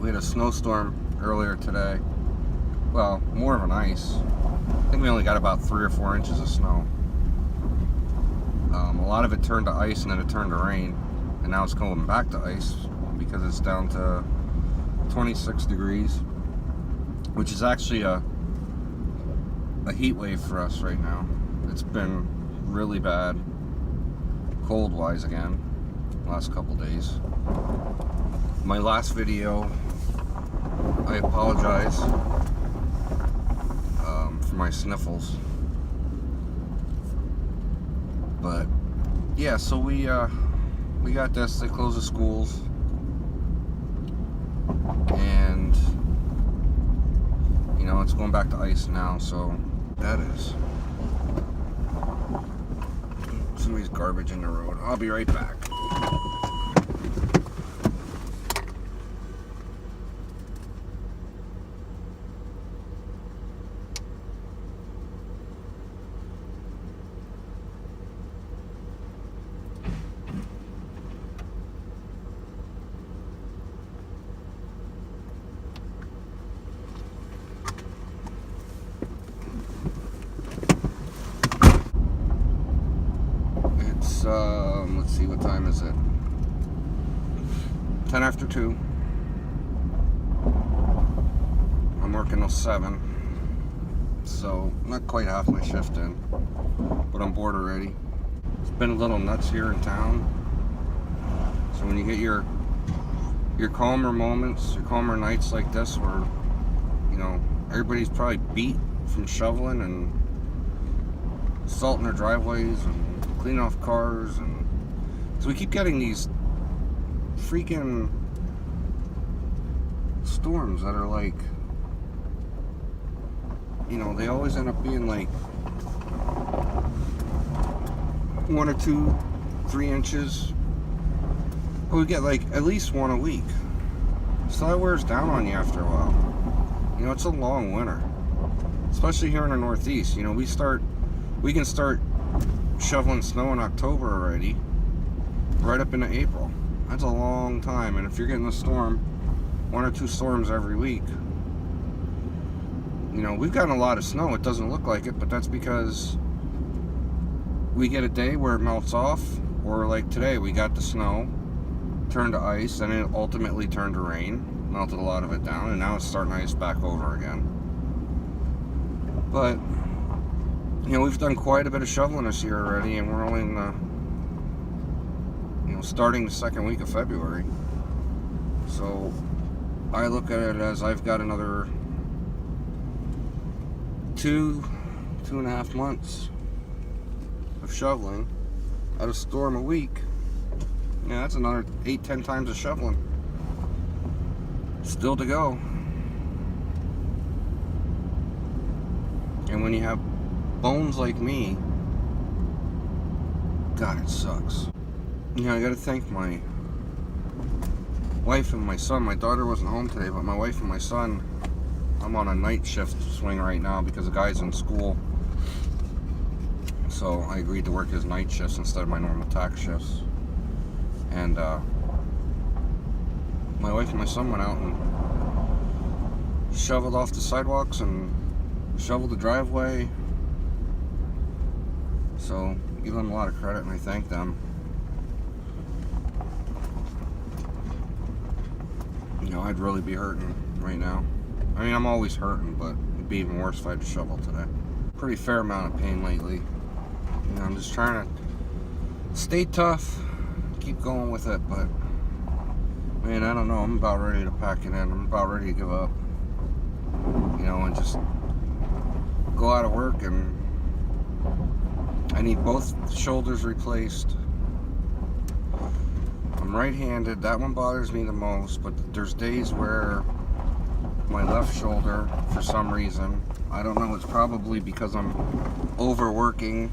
We had a snowstorm earlier today. Well, more of an ice. I think we only got about 3 or 4 inches of snow. A lot of it turned to ice and then it turned to rain. And now it's going back to ice because it's down to 26 degrees, which is actually a heat wave for us right now. It's been really bad cold-wise again last couple days. My last video, I apologize for my sniffles, but yeah, so we got this. They closed the schools, and you know, it's going back to ice now, so that is somebody's garbage in the road. I'll be right back. Let's see, what time is it? 10 after 2. I'm working till 7, so not quite half my shift in, but I'm bored already. It's been a little nuts here in town. So when you get your calmer moments, your calmer nights like this, where you know everybody's probably beat from shoveling and salting their driveways and cleaning off cars, and so we keep getting these freaking storms that are like, you know, they always end up being like 1 or 2, 3 inches, but we get like at least one a week, so that wears down on you after a while. You know, it's a long winter, especially here in the Northeast. You know, we can start shoveling snow in October already, right up into April. That's a long time, and if you're getting a storm, 1 or 2 storms every week, you know, we've gotten a lot of snow. It doesn't look like it, but that's because we get a day where it melts off, or like today, we got the snow, turned to ice, and it ultimately turned to rain, melted a lot of it down, and now it's starting to ice back over again. But you know, we've done quite a bit of shoveling this year already, and we're only in the, you know, starting the 2nd week of February. So I look at it as I've got another 2.5 months of shoveling at a storm a week. Yeah, that's another 8-10 times of shoveling still to go. And when you have bones like me, God, it sucks. You know, I gotta thank my wife and my son. My daughter wasn't home today, but my wife and my son, I'm on a night shift swing right now because the guy's in school. So I agreed to work his night shifts instead of my normal tax shifts. And my wife and my son went out and shoveled off the sidewalks and shoveled the driveway. So I give them a lot of credit, and I thank them. You know, I'd really be hurting right now. I mean, I'm always hurting, but it'd be even worse if I had to shovel today. Pretty fair amount of pain lately. You know, I'm just trying to stay tough, keep going with it, but man, I don't know. I'm about ready to pack it in. I'm about ready to give up. You know, and just go out of work, and I need both shoulders replaced. I'm right-handed. That one bothers me the most, but there's days where my left shoulder, for some reason, I don't know, it's probably because I'm overworking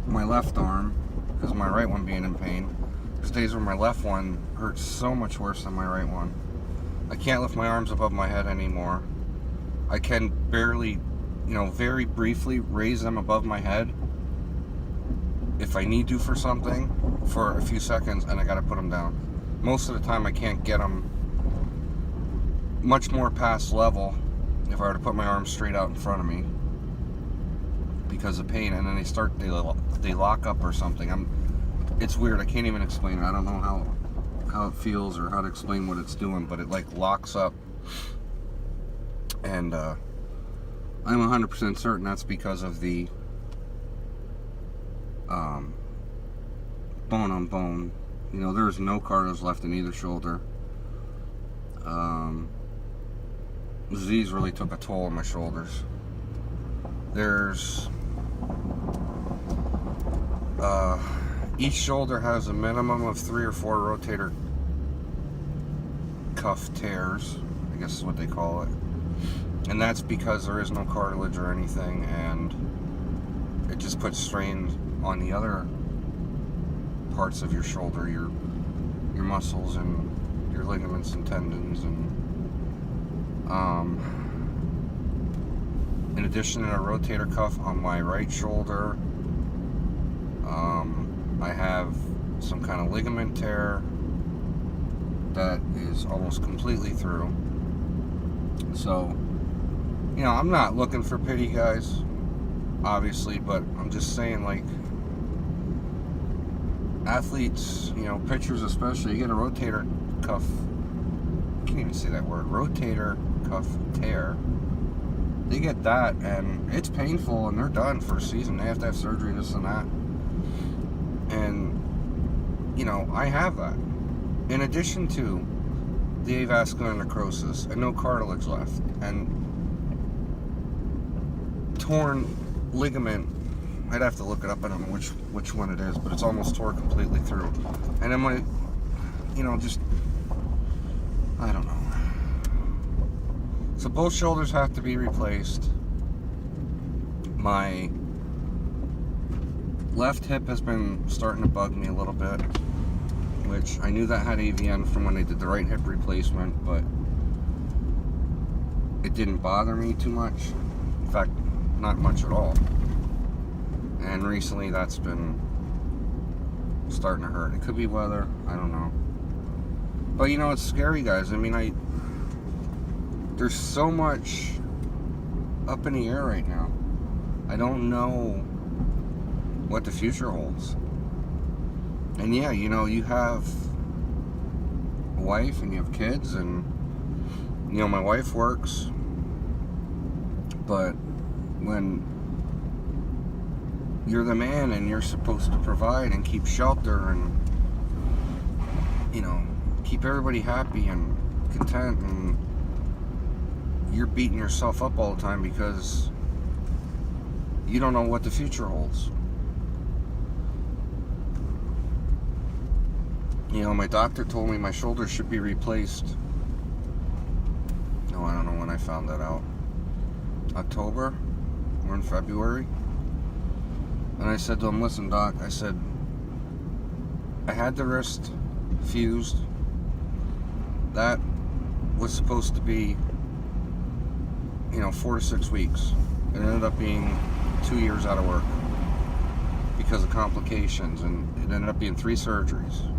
my left arm, because my right one being in pain. There's days where my left one hurts so much worse than my right one. I can't lift my arms above my head anymore. I can barely, you know, very briefly raise them above my head if I need to for something, for a few seconds, and I gotta put them down. most of the time I can't get them much more past level if I were to put my arms straight out in front of me because of pain, and then they lock up or something. It's weird. I can't even explain it. I don't know how it feels or how to explain what it's doing, but it like locks up, and I'm 100% certain that's because of the bone on bone. You know, there's no cartilage left in either shoulder. Disease really took a toll on my shoulders. There's each shoulder has a minimum of 3 or 4 rotator cuff tears, I guess is what they call it, and that's because there is no cartilage or anything, and it just puts strain on the other parts of your shoulder, your muscles and your ligaments and tendons, and in addition to a rotator cuff on my right shoulder, I have some kind of ligament tear that is almost completely through. So, you know, I'm not looking for pity, guys, obviously, but I'm just saying, like, athletes, you know, pitchers especially, you get a rotator cuff, I can't even say that word, rotator cuff tear. They get that, and it's painful, and they're done for a season. They have to have surgery, this and that. And, you know, I have that. In addition to the avascular necrosis and no cartilage left, and torn ligament, I'd have to look it up, I don't know which one it is, but it's almost tore completely through. And then my, you know, just, I don't know. So both shoulders have to be replaced. My left hip has been starting to bug me a little bit, which I knew that had AVN from when they did the right hip replacement, but it didn't bother me too much. In fact, not much at all. And recently that's been starting to hurt. It could be weather, I don't know. But you know, it's scary, guys. I mean, there's so much up in the air right now. I don't know what the future holds. And yeah, you know, you have a wife and you have kids, and you know, my wife works, but when you're the man and you're supposed to provide and keep shelter and, you know, keep everybody happy and content, and you're beating yourself up all the time because you don't know what the future holds. You know, my doctor told me my shoulder should be replaced. No, I don't know when I found that out. October? We're in February. And I said to him, listen, doc, I said, I had the wrist fused. That was supposed to be, you know, 4 to 6 weeks. It ended up being 2 years out of work because of complications, and it ended up being 3 surgeries.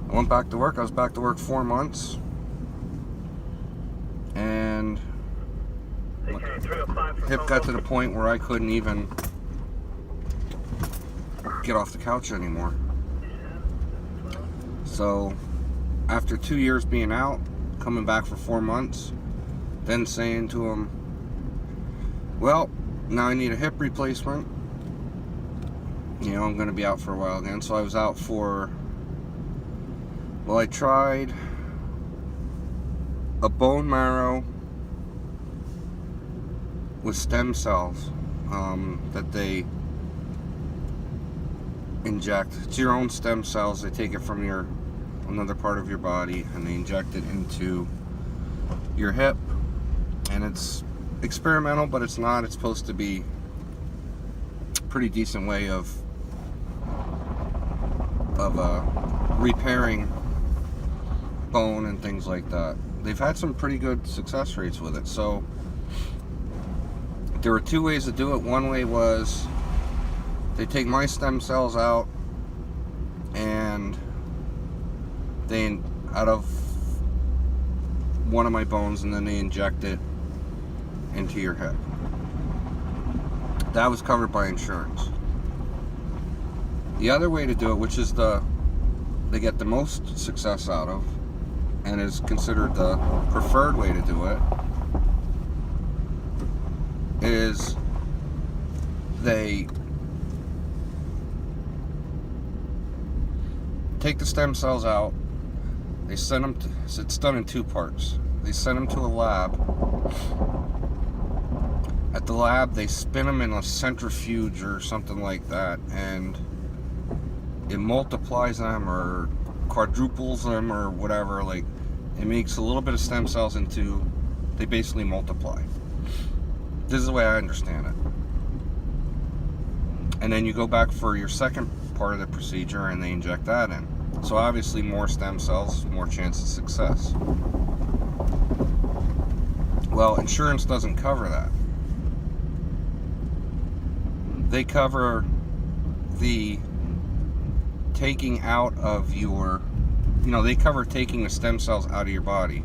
I went back to work. I was back to work 4 months, and hip got to the point where I couldn't even get off the couch anymore. So after 2 years being out, coming back for 4 months, then saying to him, well, now I need a hip replacement. You know, I'm going to be out for a while again. So I was out for, well, I tried a bone marrow with stem cells that they inject. It's your own stem cells. They take it from another part of your body, and they inject it into your hip. And it's experimental, but it's not. It's supposed to be a pretty decent way of repairing bone and things like that. They've had some pretty good success rates with it. So there were 2 ways to do it. One way was they take my stem cells out and out of one of my bones, and then they inject it into your hip. That was covered by insurance. The other way to do it, which is they get the most success out of, and is considered the preferred way to do it, is they take the stem cells out. They send them to, so it's done in two parts. They send them to a lab. At the lab, they spin them in a centrifuge or something like that, and it multiplies them or quadruples them or whatever. Like, it makes a little bit of stem cells into, they basically multiply. This is the way I understand it. And then you go back for your second part of the procedure and they inject that in. So obviously more stem cells, more chance of success. Well, insurance doesn't cover that. They cover the taking out of your, they cover taking the stem cells out of your body.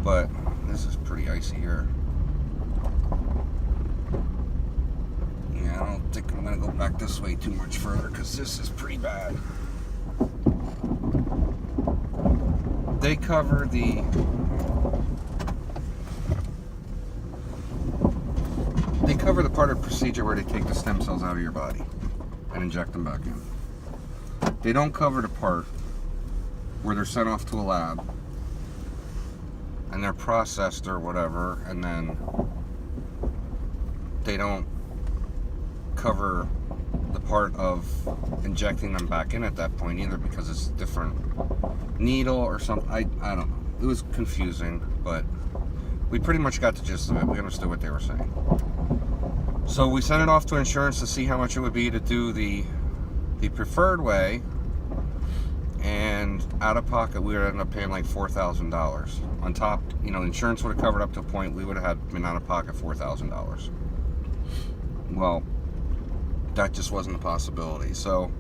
But this is pretty icy here. Yeah, I don't think I'm gonna go back this way too much further because this is pretty bad. They cover the part of the procedure where they take the stem cells out of your body and inject them back in. They don't cover the part where they're sent off to a lab and they're processed or whatever, and then they don't cover the part of injecting them back in at that point either, because it's a different needle or something. I don't know. It was confusing, but we pretty much got the gist of it. We understood what they were saying. So we sent it off to insurance to see how much it would be to do the preferred way, and out of pocket we would end up paying like $4,000. On top, insurance would have covered up to a point we would have been out of pocket $4,000. Well, that just wasn't a possibility. So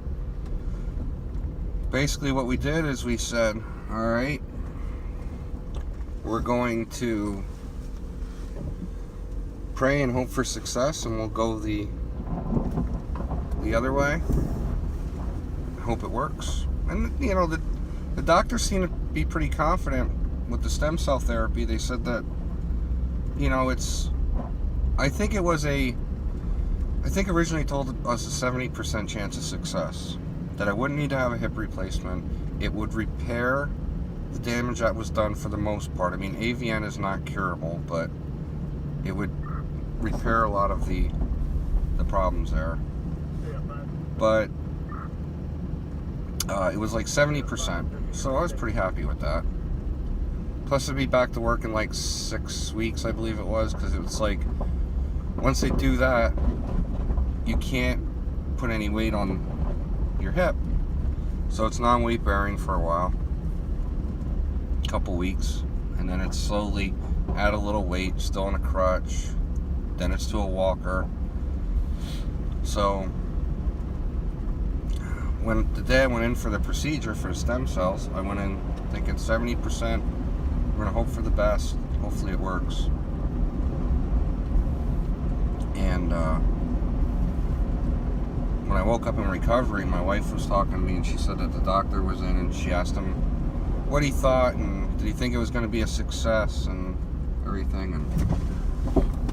basically what we did is we said, all right, we're going to pray and hope for success, and we'll go the other way. Hope it works. And the doctors seem to be pretty confident with the stem cell therapy. They said that I think originally told us a 70% chance of success, that I wouldn't need to have a hip replacement. It would repair the damage that was done for the most part. I mean, AVN is not curable, but it would repair a lot of the problems there. But it was like 70%, so I was pretty happy with that. Plus, I'd be back to work in like 6 weeks, I believe it was, because it was like, once they do that, you can't put any weight on your hip. So it's non-weight bearing for a while, a couple weeks, and then it's slowly add a little weight, still on a crutch, then it's to a walker. So when the day I went in for the procedure for the stem cells, I went in thinking 70%, we're gonna hope for the best, hopefully it works. And when I woke up in recovery, my wife was talking to me, and she said that the doctor was in, and she asked him what he thought, and did he think it was going to be a success and everything, and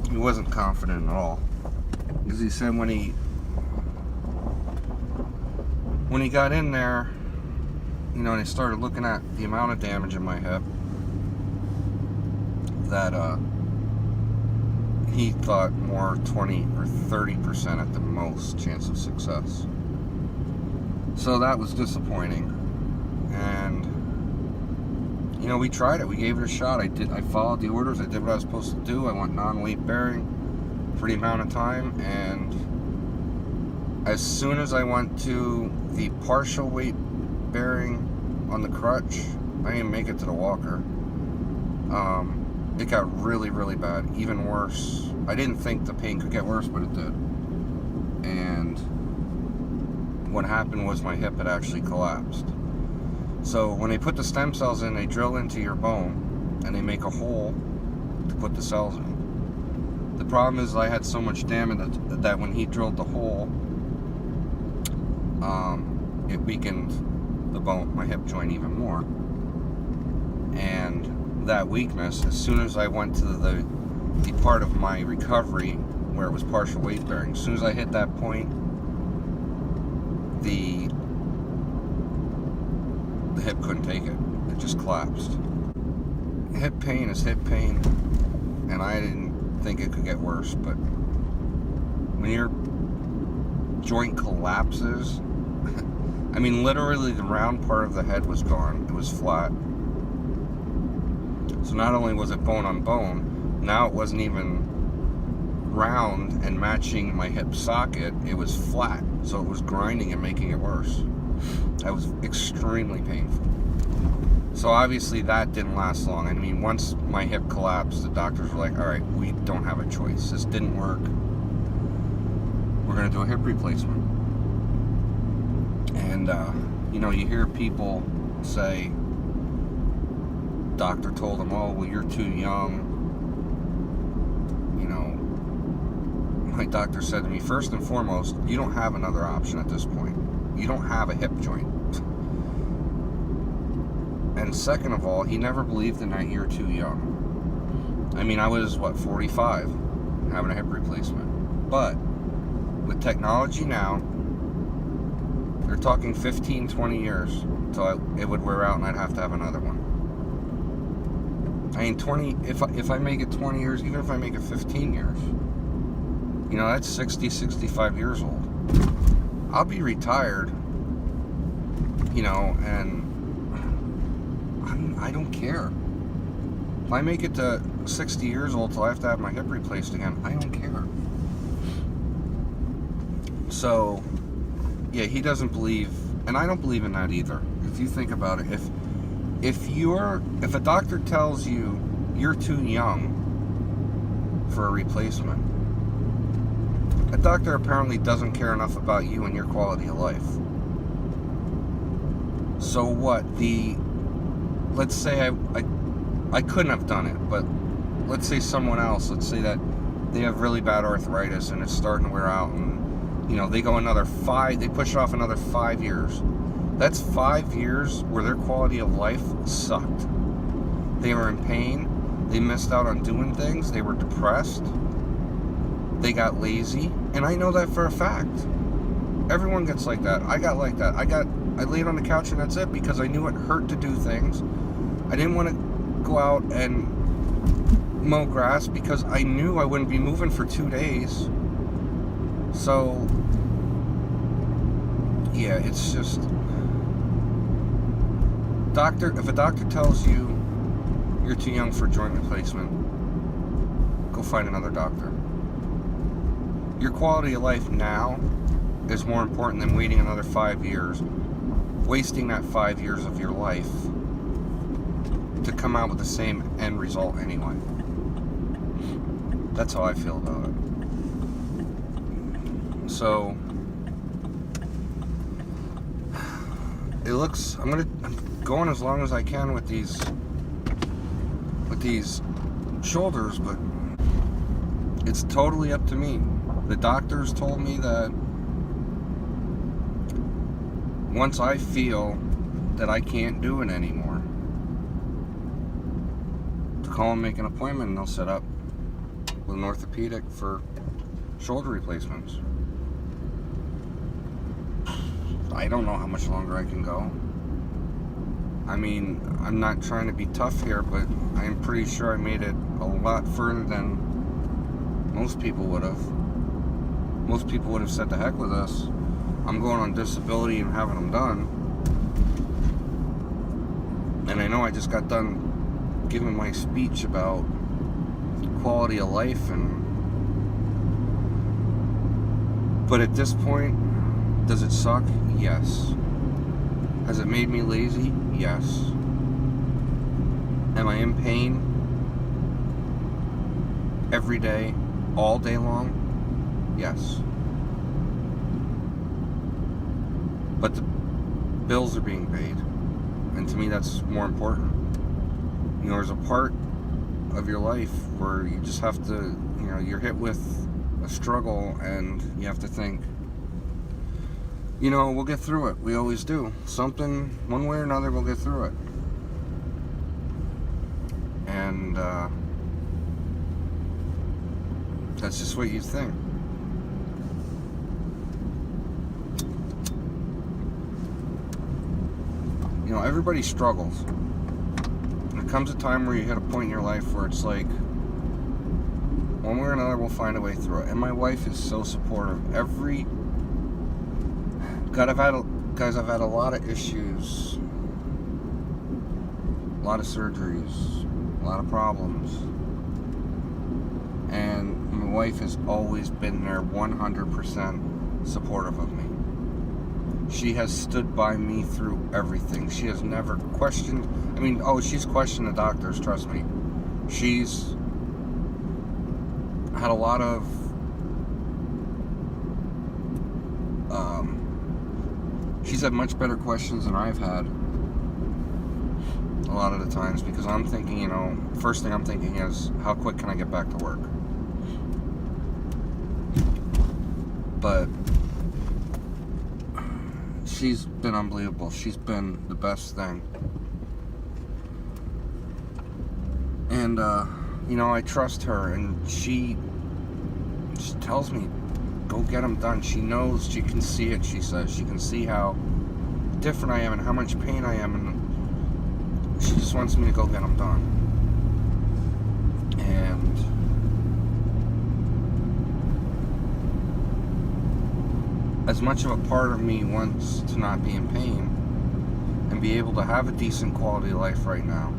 he wasn't confident at all, because he said when he got in there, and they started looking at the amount of damage in my hip, that he thought more 20 or 30% at the most chance of success. So that was disappointing. And we tried it. We gave it a shot. I followed the orders. I did what I was supposed to do. I went non-weight bearing for the amount of time, and as soon as I went to the partial weight bearing on the crutch, I didn't make it to the walker. It got really, really bad, even worse. I didn't think the pain could get worse, but it did. And what happened was my hip had actually collapsed. So when they put the stem cells in, they drill into your bone and they make a hole to put the cells in. The problem is I had so much damage that when he drilled the hole, it weakened the bone, my hip joint, even more. And that weakness, as soon as I went to the part of my recovery where it was partial weight bearing, as soon as I hit that point, the hip couldn't take it. It just collapsed. Hip pain is hip pain, and I didn't think it could get worse, but when your joint collapses, I mean, literally the round part of the head was gone. It was flat. So not only was it bone on bone, now it wasn't even round and matching my hip socket, it was flat. So it was grinding and making it worse. That was extremely painful. So obviously that didn't last long. I mean, once my hip collapsed, the doctors were like, all right, we don't have a choice. This didn't work. We're going to do a hip replacement. And, you know, you hear people say, doctor told them, oh, well, you're too young. You know, my doctor said to me, first and foremost, you don't have another option at this point. You don't have a hip joint. And second of all, he never believed in that you're too young. I mean, I was, 45, having a hip replacement. But with technology now, they're talking 15, 20 years until it would wear out and I'd have to have another one. I mean, 20, if I make it 20 years, even if I make it 15 years, you know, that's 60, 65 years old. I'll be retired, you know, and I don't care. If I make it to 60 years old till I have to have my hip replaced again, I don't care. So, yeah, he doesn't believe, and I don't believe in that either. If you think about it, if a doctor tells you you're too young for a replacement, a doctor apparently doesn't care enough about you and your quality of life. So what? Let's say I couldn't have done it, but let's say someone else, let's say that they have really bad arthritis and it's starting to wear out, and you know, they go they push it off another 5 years. That's 5 years where their quality of life sucked. They were in pain, they missed out on doing things, they were depressed, they got lazy, and I know that for a fact. Everyone gets like that. I got like that. I laid on the couch and that's it, because I knew it hurt to do things. I didn't want to go out and mow grass because I knew I wouldn't be moving for 2 days. So, yeah, it's just, if a doctor tells you you're too young for joint replacement, go find another doctor. Your quality of life now is more important than waiting another 5 years, wasting that 5 years of your life to come out with the same end result anyway. That's how I feel about it. So I'm going as long as I can with these shoulders, but it's totally up to me. The doctors told me that once I feel that I can't do it anymore, to call and make an appointment, and they'll set up with an orthopedic for shoulder replacements. I don't know how much longer I can go. I mean, I'm not trying to be tough here, but I am pretty sure I made it a lot further than most people would have. Most people would have said, the heck with us. I'm going on disability and having them done. And I know I just got done giving my speech about quality of life, but at this point, does it suck? Yes. Has it made me lazy? Yes. Am I in pain every day, all day long? Yes. But the bills are being paid, And to me, that's more important. You know, there's a part of your life where you just have to, you know, you're hit with a struggle and you have to think, you know, we'll get through it. We always do. Something, one way or another, we'll get through it. And that's just what you think. You know, everybody struggles. There comes a time where you hit a point in your life where it's like, one way or another, we'll find a way through it. And my wife is so supportive. I've had a lot of issues, a lot of surgeries, a lot of problems. And my wife has always been there 100% supportive of me. She has stood by me through everything. She has never questioned. I mean, she's questioned the doctors, trust me. She's had a lot of she's had much better questions than I've had a lot of the times, because I'm thinking, you know, first thing I'm thinking is, how quick can I get back to work? But she's been unbelievable. She's been the best thing. And, you know, I trust her, and she tells me, go get them done. She knows, she can see it, she says. She can see how different I am and how much pain I am, and she just wants me to go get them done. And as much of a part of me wants to not be in pain and be able to have a decent quality of life right now,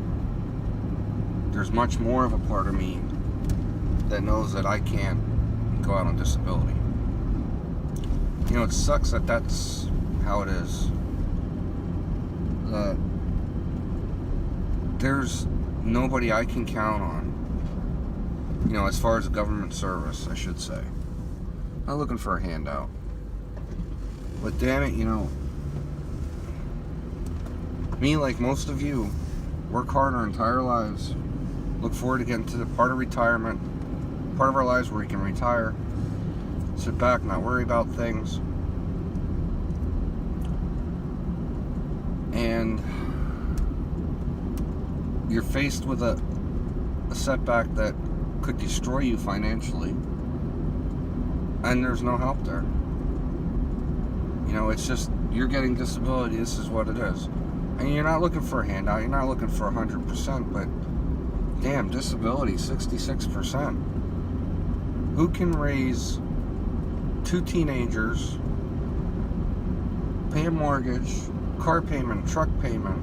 there's much more of a part of me that knows that I can't go out on disability. You know, it sucks that that's how it is. That there's nobody I can count on, you know, as far as a government service, I should say. Not looking for a handout. But damn it, you know, me, like most of you, work hard our entire lives, look forward to getting to the part of retirement, part of our lives where we can retire, sit back, not worry about things. And you're faced with a setback that could destroy you financially, and there's no help there. You know, it's just, you're getting disability, this is what it is. And you're not looking for a handout, you're not looking for 100%, but damn, disability, 66%. Who can raise 2 teenagers, pay a mortgage, car payment, truck payment?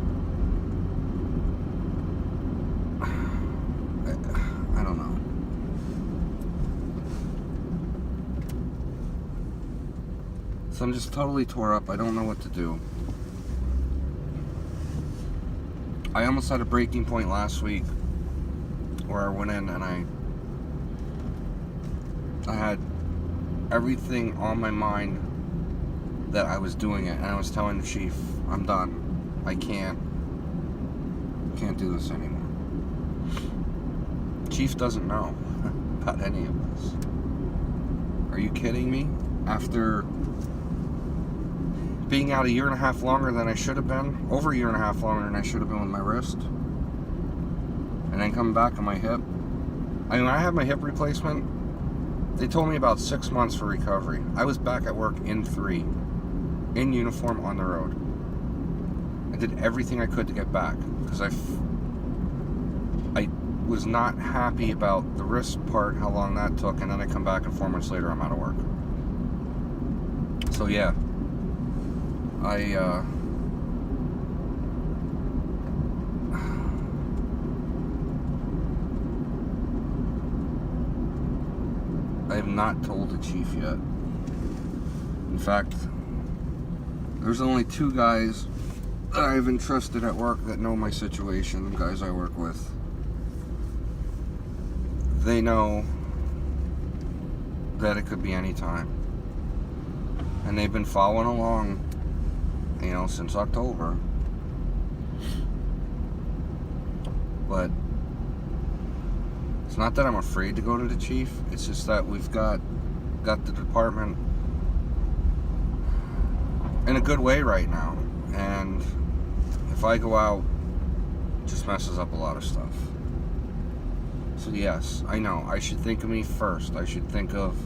I don't know. So I'm just totally tore up. I don't know what to do. I almost had a breaking point last week where I went in and I had everything on my mind that I was doing it, and I was telling the chief, I'm done. I can't do this anymore. Chief doesn't know about any of this. Are you kidding me? After being out 1.5 years longer than I should have been, over 1.5 years longer than I should have been with my wrist, and then coming back on my hip. I mean, when I had my hip replacement, they told me about 6 months for recovery. I was back at work in 3, in uniform, on the road. I did everything I could to get back, because I was not happy about the wrist part, how long that took, and then I come back and 4 months later I'm out of work. So yeah, I have not told the chief yet. In fact, there's only 2 guys that I've entrusted at work that know my situation, the guys I work with. They know that it could be any time. And they've been following along, you know, since October. But it's not that I'm afraid to go to the chief. It's just that we've got the department in a good way right now. And if I go out, it just messes up a lot of stuff. So yes, I know, I should think of me first. I should think of,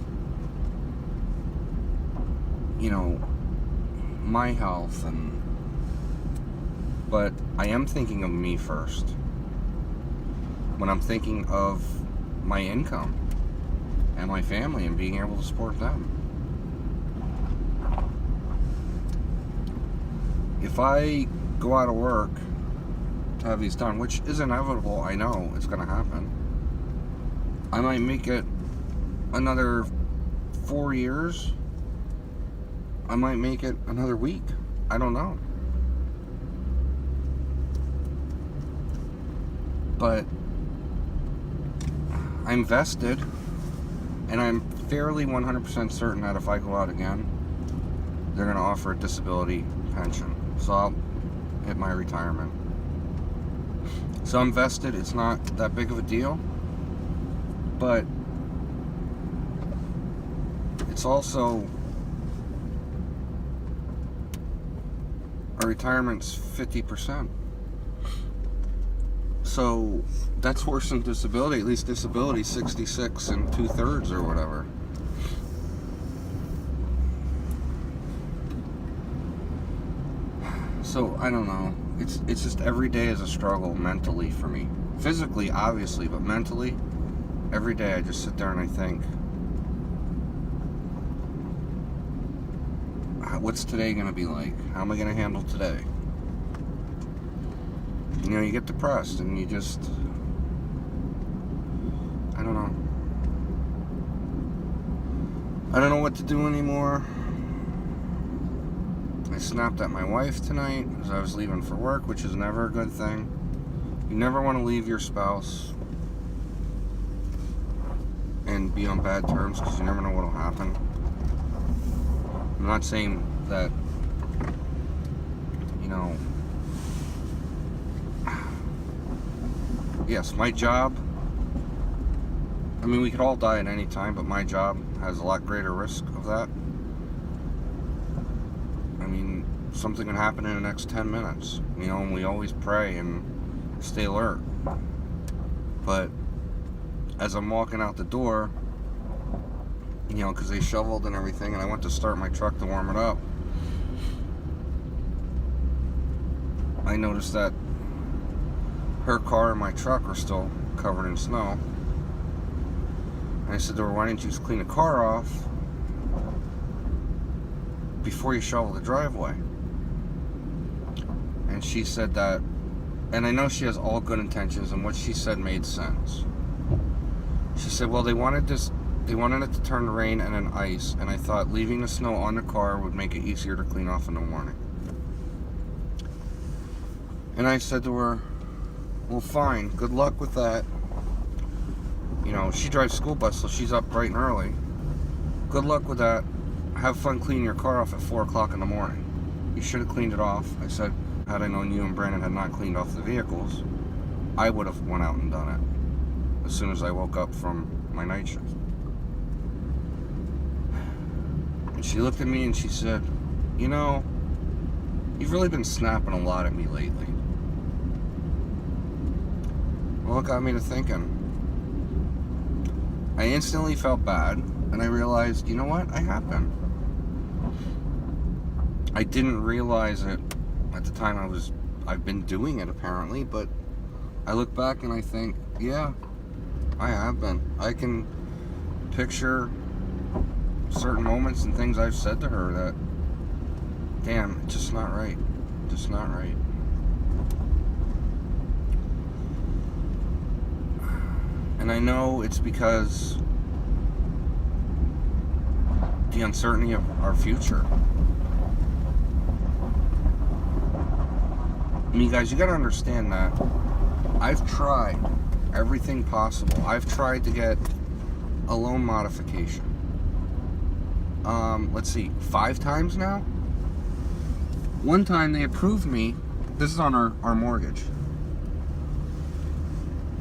my health, but I am thinking of me first when I'm thinking of my income and my family and being able to support them. If I go out of work to have these done, which is inevitable, I know it's going to happen, I might make it another 4 years. I might make it another week. I don't know. But I'm vested, and I'm fairly 100% certain that if I go out again, they're going to offer a disability pension. So I'll hit my retirement. So I'm vested. It's not that big of a deal. But it's also, our retirement's 50%. So that's worse than disability. At least disability 66 and 2/3 or whatever. So I don't know. It's just every day is a struggle mentally for me. Physically, obviously, but mentally, every day I just sit there and I think, what's today going to be like? How am I going to handle today? You get depressed and you just, I don't know. I don't know what to do anymore. I snapped at my wife tonight as I was leaving for work, which is never a good thing. You never want to leave your spouse and be on bad terms, because you never know what will happen. I'm not saying that, yes, my job, we could all die at any time, but my job has a lot greater risk of that. Something can happen in the next 10 minutes, and we always pray and stay alert. But as I'm walking out the door, because they shoveled and everything, and I went to start my truck to warm it up, I noticed that her car and my truck are still covered in snow. And I said to her, why didn't you just clean the car off before you shovel the driveway? And she said that, and I know she has all good intentions, and what she said made sense. She said, well, they wanted it to turn to rain and then ice, and I thought leaving the snow on the car would make it easier to clean off in the morning. And I said to her, well, fine, good luck with that. She drives school bus, so she's up bright and early. Good luck with that. Have fun cleaning your car off at 4 o'clock in the morning. You should have cleaned it off. I said, had I known you and Brandon had not cleaned off the vehicles, I would have went out and done it as soon as I woke up from my night shift. And she looked at me and she said, you've really been snapping a lot at me lately. Well, it got me to thinking. I instantly felt bad, and I realized, you know what? I have been. I didn't realize it at the time I've been doing it apparently, but I look back and I think, yeah, I have been. I can picture certain moments and things I've said to her that, damn, it's just not right. Just not right. And I know it's because the uncertainty of our future. Guys, you gotta understand that I've tried everything possible. I've tried to get a loan modification. Let's see, 5 times now? One time they approved me This is on our mortgage.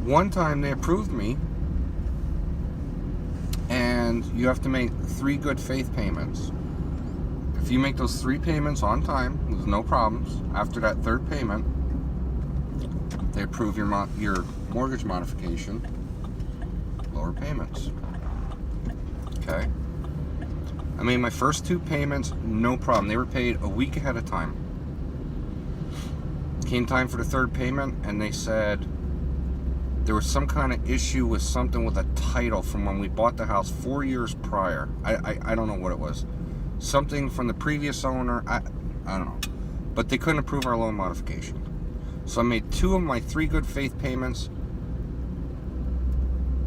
One time they approved me, and you have to make 3 good faith payments. If you make those 3 payments on time, there's no problems. After that 3rd payment, they approve your mortgage modification, lower payments. Okay. I made my first 2 payments, no problem. They were paid a week ahead of time. Came time for the 3rd payment, and they said there was some kind of issue with something with a title from when we bought the house 4 years prior. I don't know what it was. Something from the previous owner. I don't know. But they couldn't approve our loan modification. So I made 2 of my 3 good faith payments.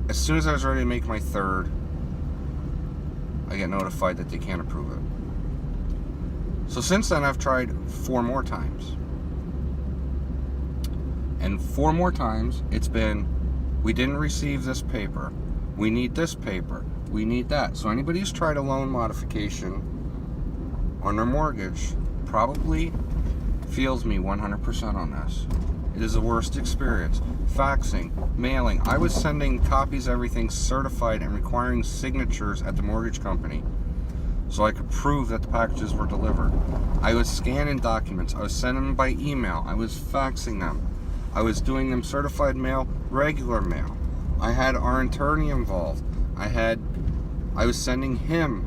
As soon as I was ready to make my 3rd, I get notified that they can't approve it. So since then, I've tried 4 more times. And 4 more times, it's been, we didn't receive this paper. We need this paper. We need that. So anybody who's tried a loan modification on their mortgage probably feels me 100% on this. It is the worst experience. Faxing, mailing. I was sending copies of everything certified and requiring signatures at the mortgage company so I could prove that the packages were delivered. I was scanning documents. I was sending them by email. I was faxing them. I was doing them certified mail, regular mail. I had our attorney involved. I was sending him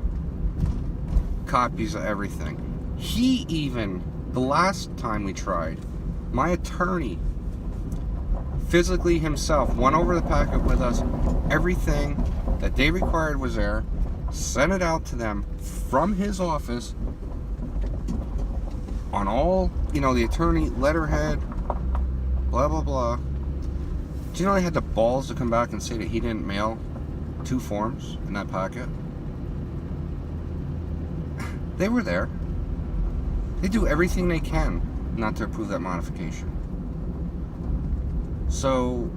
copies of everything. He even, the last time we tried, my attorney physically himself went over the packet with us. Everything that they required was there. Sent it out to them from his office on all, the attorney letterhead, blah, blah, blah. Do you know they had the balls to come back and say that he didn't mail 2 forms in that packet? They were there. They do everything they can not to approve that modification. So,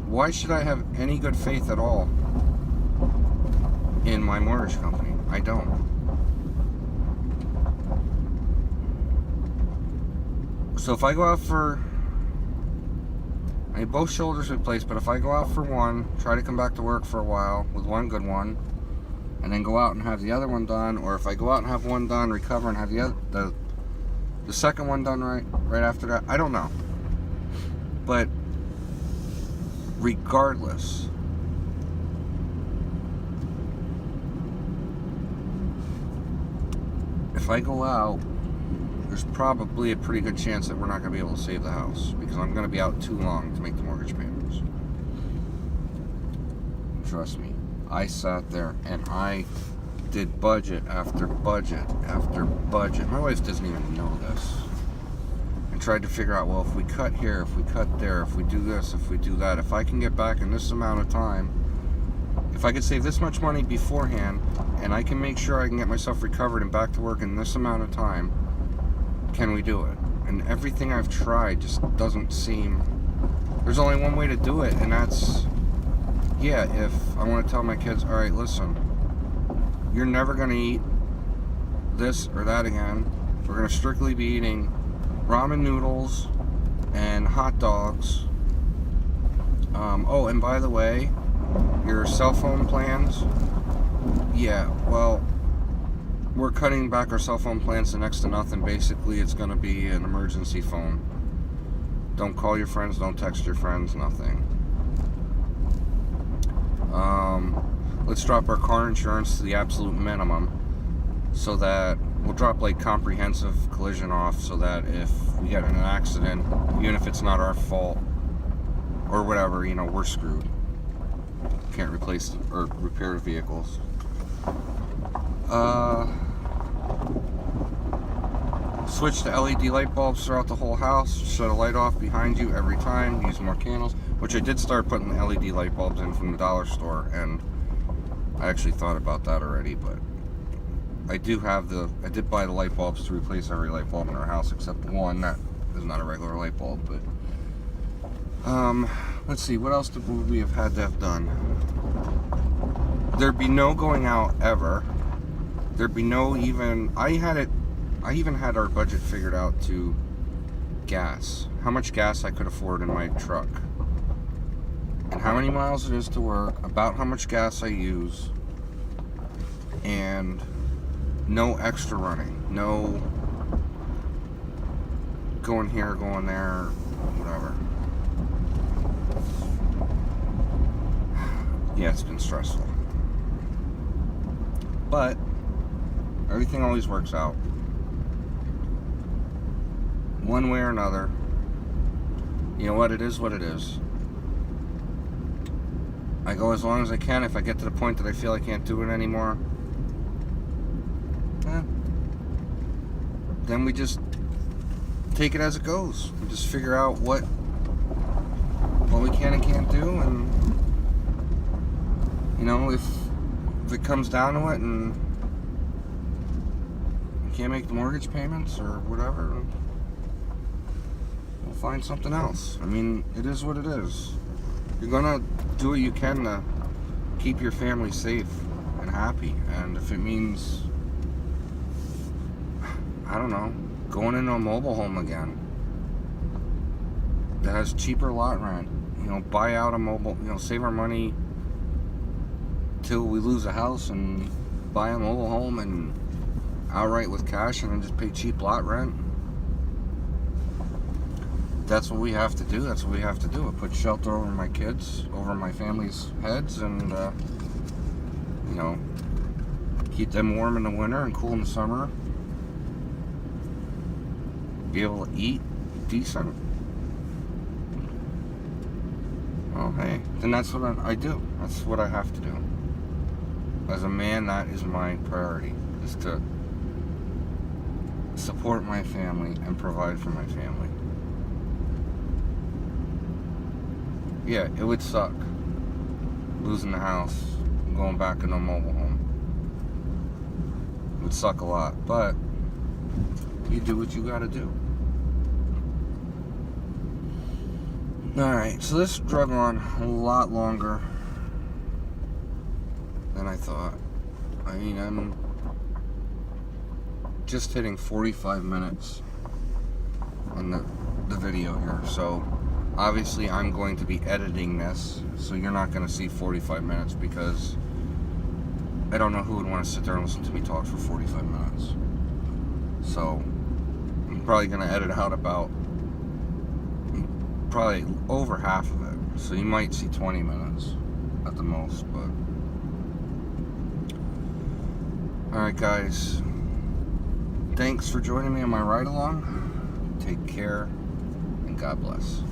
why should I have any good faith at all in my mortgage company? I don't. So if I go out for, I need both shoulders replaced, but if I go out for one, try to come back to work for a while with one good one, and then go out and have the other one done, or if I go out and have one done, recover, and have the second one done right after that, I don't know. But regardless, if I go out, there's probably a pretty good chance that we're not going to be able to save the house, because I'm going to be out too long to make the mortgage payments. Trust me, I sat there and I did budget after budget after budget. My wife doesn't even know this. And tried to figure out, well, if we cut here, if we cut there, if we do this, if we do that, if I can get back in this amount of time, if I could save this much money beforehand, and I can make sure I can get myself recovered and back to work in this amount of time, can we do it? And everything I've tried just doesn't seem, there's only one way to do it, and that's, yeah, if I want to tell my kids, all right, listen, you're never going to eat this or that again. We're going to strictly be eating ramen noodles and hot dogs. Oh, and by the way, your cell phone plans, yeah, well, we're cutting back our cell phone plans to next to nothing. Basically, it's going to be an emergency phone. Don't call your friends, don't text your friends, nothing. Let's drop our car insurance to the absolute minimum, so that we'll drop like comprehensive collision off, so that if we get in an accident, even if it's not our fault or whatever, we're screwed. Can't replace or repair vehicles. Switch to LED light bulbs throughout the whole house. Shut a light off behind you every time. Use more candles, which I did start putting the LED light bulbs in from the dollar store, and I actually thought about that already, but I did buy the light bulbs to replace every light bulb in our house except one that is not a regular light bulb. But let's see, what else would we have had to have done? There'd be no going out ever. There'd be no even, I even had our budget figured out to gas. How much gas I could afford in my truck. And how many miles it is to work, about how much gas I use, and no extra running, no going here, going there, whatever. Yeah, it's been stressful. But everything always works out. One way or another. You know what? It is what it is. I go as long as I can. If I get to the point that I feel I can't do it anymore, then we just take it as it goes. We just figure out what we can and can't do, and you know, if it comes down to it and we can't make the mortgage payments or whatever, we'll find something else. I mean, it is what it is. You're gonna do what you can to keep your family safe and happy, and if it means, I don't know, going into a mobile home again that has cheaper lot rent, you know, buy out a mobile, you know, save our money till we lose a house and buy a mobile home and outright with cash and then just pay cheap lot rent. That's what we have to do. That's what we have to do. Put shelter over my kids, over my family's heads, and you know, keep them warm in the winter and cool in the summer. Be able to eat decent. Well, hey, then that's what I do. That's what I have to do. As a man, that is my priority, is to support my family and provide for my family. Yeah, it would suck losing the house and going back into a mobile home. It would suck a lot, but you do what you gotta do. Alright, so this drug on a lot longer than I thought. I mean, I'm just hitting 45 minutes on the video here, so obviously I'm going to be editing this, so you're not going to see 45 minutes, because I don't know who would want to sit there and listen to me talk for 45 minutes. So I'm probably going to edit out about probably over half of it, so you might see 20 minutes at the most. But alright guys, thanks for joining me on my ride along. Take care and God bless.